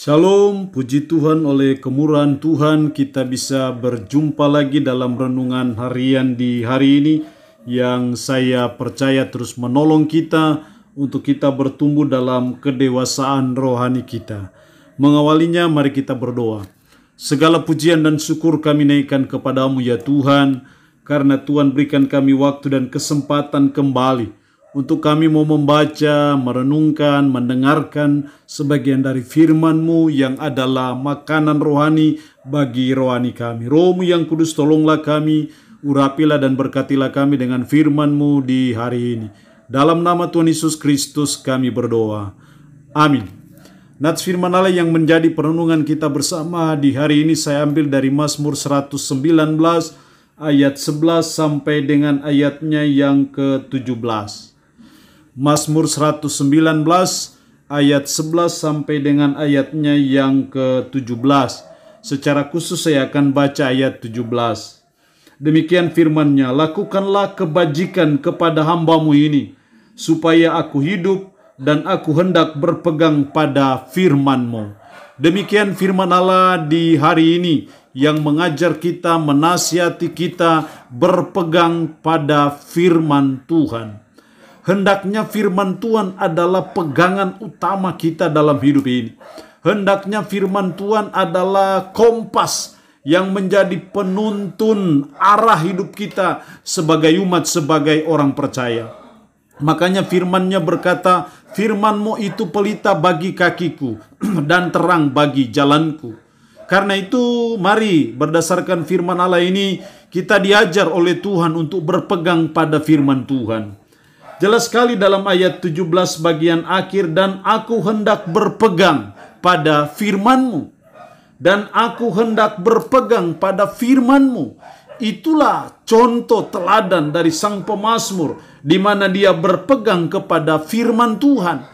Shalom, puji Tuhan, oleh kemurahan Tuhan kita bisa berjumpa lagi dalam renungan harian di hari ini yang saya percaya terus menolong kita untuk kita bertumbuh dalam kedewasaan rohani kita. Mengawalinya, mari kita berdoa. Segala pujian dan syukur kami naikkan kepadamu ya Tuhan, karena Tuhan berikan kami waktu dan kesempatan kembali untuk kami mau membaca, merenungkan, mendengarkan sebagian dari firman-Mu yang adalah makanan rohani bagi rohani kami. Roh-Mu yang kudus, tolonglah kami, urapilah dan berkatilah kami dengan firman-Mu di hari ini. Dalam nama Tuhan Yesus Kristus kami berdoa. Amin. Nats firman Allah yang menjadi perenungan kita bersama di hari ini saya ambil dari Mazmur 119 ayat 11 sampai dengan ayatnya yang ke-17. Mazmur 119 ayat 11 sampai dengan ayatnya yang ke-17. Secara khusus saya akan baca ayat 17. Demikian firman-Nya, lakukanlah kebajikan kepada hamba-Mu ini, supaya aku hidup dan aku hendak berpegang pada firman-Mu. Demikian firman Allah di hari ini yang mengajar kita, menasihati kita berpegang pada firman Tuhan. Hendaknya firman Tuhan adalah pegangan utama kita dalam hidup ini. Hendaknya firman Tuhan adalah kompas yang menjadi penuntun arah hidup kita sebagai umat, sebagai orang percaya. Makanya firman-Nya berkata, firman-Mu itu pelita bagi kakiku dan terang bagi jalanku. Karena itu mari berdasarkan firman Allah ini kita diajar oleh Tuhan untuk berpegang pada firman Tuhan. Jelas sekali dalam ayat 17 bagian akhir, dan aku hendak berpegang pada firman-Mu. Dan aku hendak berpegang pada firman-Mu. Itulah contoh teladan dari sang pemazmur, di mana dia berpegang kepada firman Tuhan.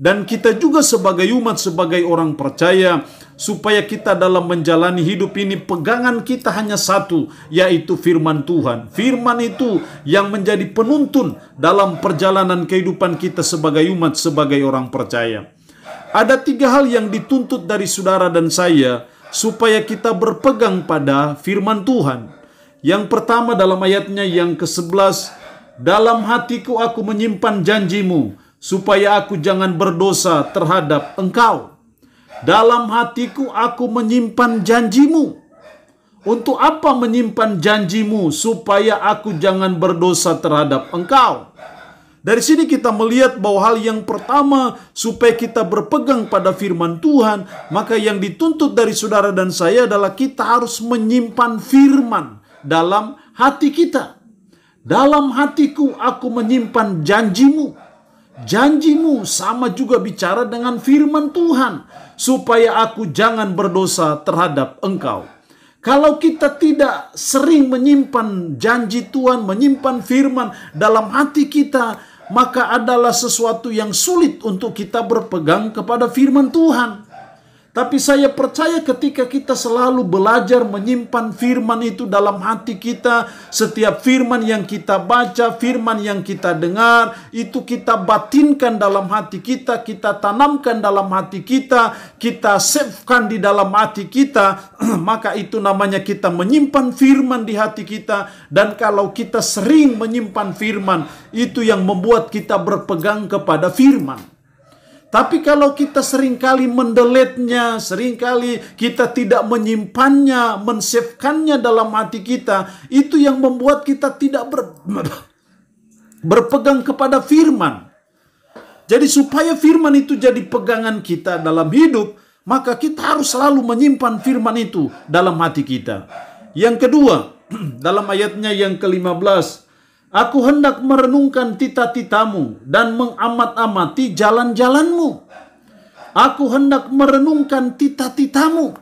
Dan kita juga sebagai umat, sebagai orang percaya, supaya kita dalam menjalani hidup ini pegangan kita hanya satu, yaitu firman Tuhan. Firman itu yang menjadi penuntun dalam perjalanan kehidupan kita sebagai umat, sebagai orang percaya. Ada 3 hal yang dituntut dari saudara dan saya supaya kita berpegang pada firman Tuhan. Yang pertama dalam ayatnya yang ke-11, dalam hatiku aku menyimpan janji-Mu, supaya aku jangan berdosa terhadap Engkau. Dalam hatiku aku menyimpan janji-Mu. Untuk apa menyimpan janji-Mu? Supaya aku jangan berdosa terhadap Engkau. Dari sini kita melihat bahwa hal yang pertama supaya kita berpegang pada firman Tuhan, maka yang dituntut dari saudara dan saya adalah kita harus menyimpan firman dalam hati kita. Dalam hatiku aku menyimpan janji-Mu. Janji-Mu sama juga bicara dengan firman Tuhan, supaya aku jangan berdosa terhadap Engkau. Kalau kita tidak sering menyimpan janji Tuhan, menyimpan firman dalam hati kita, maka adalah sesuatu yang sulit untuk kita berpegang kepada firman Tuhan. Tapi saya percaya ketika kita selalu belajar menyimpan firman itu dalam hati kita, setiap firman yang kita baca, firman yang kita dengar, itu kita batinkan dalam hati kita, kita tanamkan dalam hati kita, kita savekan di dalam hati kita, maka itu namanya kita menyimpan firman di hati kita. Dan kalau kita sering menyimpan firman, itu yang membuat kita berpegang kepada firman. Tapi kalau kita seringkali mendeletnya, seringkali kita tidak menyimpannya, mensafekannya dalam hati kita, itu yang membuat kita tidak berpegang kepada firman. Jadi supaya firman itu jadi pegangan kita dalam hidup, maka kita harus selalu menyimpan firman itu dalam hati kita. Yang kedua, dalam ayatnya yang ke-15, aku hendak merenungkan tita-titamu dan mengamat-amati jalan-jalanmu. Aku hendak merenungkan tita-titamu.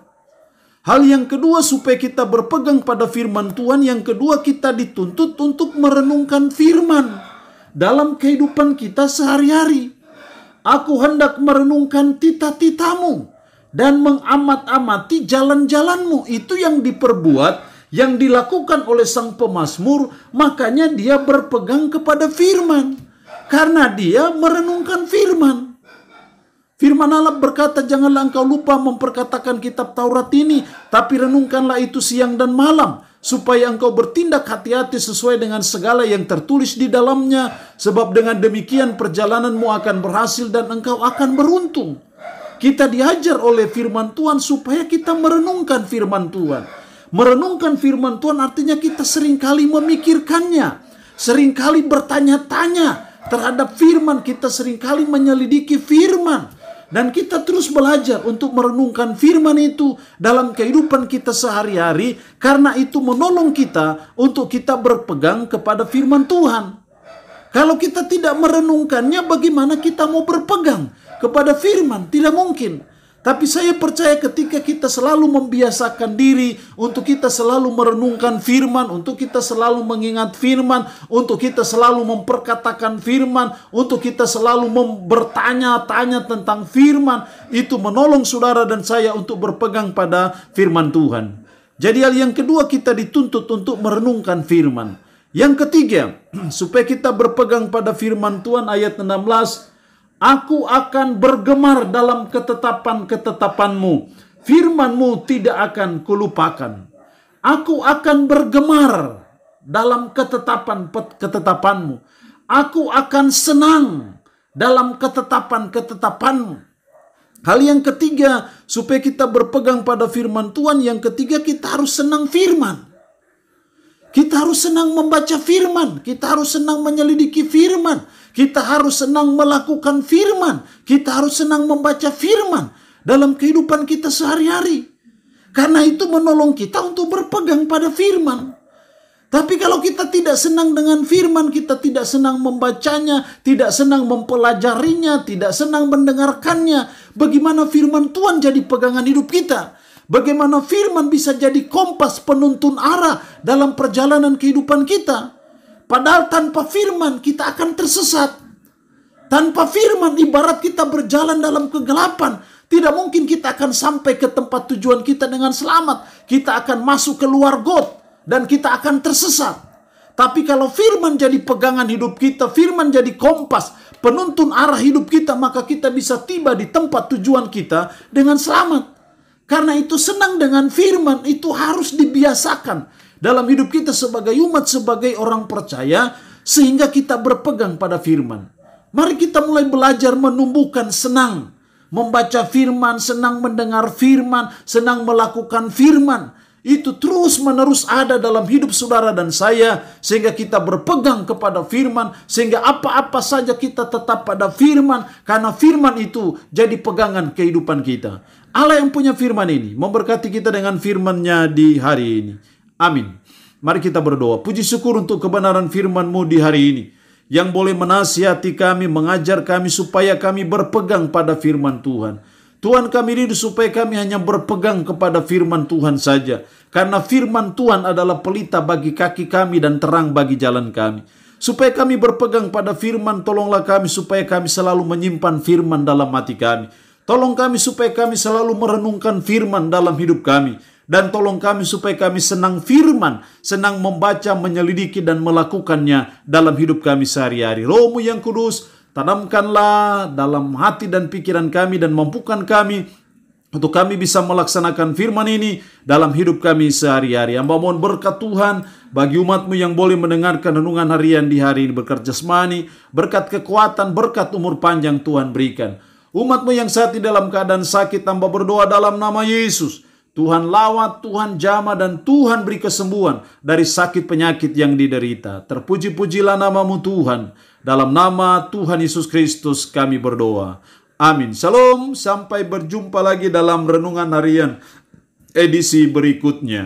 Hal yang kedua supaya kita berpegang pada firman Tuhan, yang kedua kita dituntut untuk merenungkan firman dalam kehidupan kita sehari-hari. Aku hendak merenungkan tita-titamu dan mengamat-amati jalan-jalanmu. Itu yang diperbuat, yang dilakukan oleh sang pemazmur, makanya dia berpegang kepada firman. Karena dia merenungkan firman. Firman Allah berkata, janganlah engkau lupa memperkatakan kitab Taurat ini, tapi renungkanlah itu siang dan malam, supaya engkau bertindak hati-hati sesuai dengan segala yang tertulis di dalamnya, sebab dengan demikian perjalananmu akan berhasil dan engkau akan beruntung. Kita diajar oleh firman Tuhan supaya kita merenungkan firman Tuhan. Merenungkan firman Tuhan artinya kita seringkali memikirkannya, seringkali bertanya-tanya terhadap firman, kita seringkali menyelidiki firman. Dan kita terus belajar untuk merenungkan firman itu dalam kehidupan kita sehari-hari, karena itu menolong kita untuk kita berpegang kepada firman Tuhan. Kalau kita tidak merenungkannya, bagaimana kita mau berpegang kepada firman? Tidak mungkin. Tapi saya percaya ketika kita selalu membiasakan diri untuk kita selalu merenungkan firman, untuk kita selalu mengingat firman, untuk kita selalu memperkatakan firman, untuk kita selalu bertanya-tanya tentang firman, itu menolong saudara dan saya untuk berpegang pada firman Tuhan. Jadi hal yang kedua, kita dituntut untuk merenungkan firman. Yang ketiga, supaya kita berpegang pada firman Tuhan, ayat 16, aku akan bergemar dalam ketetapan-ketetapanmu. Firman-mu tidak akan kulupakan. Aku akan bergemar dalam ketetapan-ketetapanmu. Aku akan senang dalam ketetapan-ketetapanmu. Hal yang ketiga, supaya kita berpegang pada firman Tuhan, yang ketiga kita harus senang firman. Kita harus senang membaca firman. Kita harus senang menyelidiki firman. Kita harus senang melakukan firman. Kita harus senang membaca firman dalam kehidupan kita sehari-hari. Karena itu menolong kita untuk berpegang pada firman. Tapi kalau kita tidak senang dengan firman, kita tidak senang membacanya, tidak senang mempelajarinya, tidak senang mendengarkannya, bagaimana firman Tuhan jadi pegangan hidup kita? Bagaimana firman bisa jadi kompas penuntun arah dalam perjalanan kehidupan kita? Padahal tanpa firman kita akan tersesat. Tanpa firman ibarat kita berjalan dalam kegelapan. Tidak mungkin kita akan sampai ke tempat tujuan kita dengan selamat. Kita akan masuk ke luar got dan kita akan tersesat. Tapi kalau firman jadi pegangan hidup kita, firman jadi kompas penuntun arah hidup kita, maka kita bisa tiba di tempat tujuan kita dengan selamat. Karena itu senang dengan firman itu harus dibiasakan dalam hidup kita sebagai umat, sebagai orang percaya, sehingga kita berpegang pada firman. Mari kita mulai belajar menumbuhkan senang membaca firman, senang mendengar firman, senang melakukan firman. Itu terus menerus ada dalam hidup saudara dan saya, sehingga kita berpegang kepada firman, sehingga apa-apa saja kita tetap pada firman, karena firman itu jadi pegangan kehidupan kita. Allah yang punya firman ini memberkati kita dengan firman-Nya di hari ini. Amin. Mari kita berdoa. Puji syukur untuk kebenaran firman-Mu di hari ini, yang boleh menasihati kami, mengajar kami supaya kami berpegang pada firman Tuhan. Tuhan, kami rindu supaya kami hanya berpegang kepada firman Tuhan saja. Karena firman Tuhan adalah pelita bagi kaki kami dan terang bagi jalan kami. Supaya kami berpegang pada firman, tolonglah kami supaya kami selalu menyimpan firman dalam hati kami. Tolong kami supaya kami selalu merenungkan firman dalam hidup kami. Dan tolong kami supaya kami senang firman, senang membaca, menyelidiki dan melakukannya dalam hidup kami sehari-hari. Roh-Mu yang kudus, tanamkanlah dalam hati dan pikiran kami dan mampukan kami untuk kami bisa melaksanakan firman ini dalam hidup kami sehari-hari. Hamba mohon berkat Tuhan bagi umat-Mu yang boleh mendengarkan renungan harian di hari ini. Berkat jasmani, berkat kekuatan, berkat umur panjang Tuhan berikan. Umat-Mu yang saat ini dalam keadaan sakit, hamba berdoa dalam nama Yesus. Tuhan lawat, Tuhan jamah, dan Tuhan beri kesembuhan dari sakit penyakit yang diderita. Terpuji-pujilah nama-Mu Tuhan. Dalam nama Tuhan Yesus Kristus kami berdoa. Amin. Shalom, sampai berjumpa lagi dalam renungan harian edisi berikutnya.